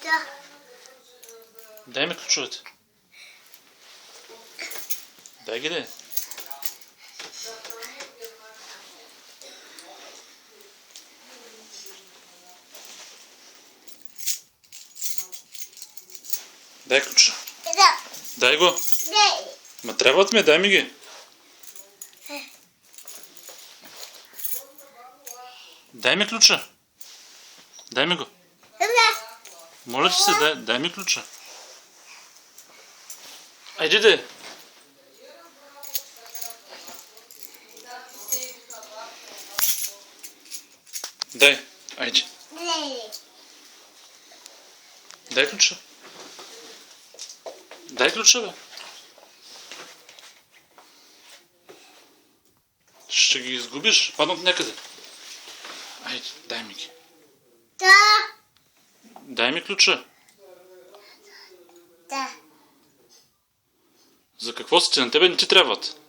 Да. Дай ми ключовете. Дай ги, де. Дай ключа. Да. Дай го. Дай. Ма трябват ми, дай ми ги. Дай ми ключа. Дай ми го. Да. Моля ти се, дай ми ключа. Айди де. Дай, айди. Дай. Дай ключа. Дай ключа, бе. Ще ги изгубиш, паднат някъде. Айди, дай ми ги. Да. Дай ми ключа. Да. За какво са ти? На тебе не ти трябват.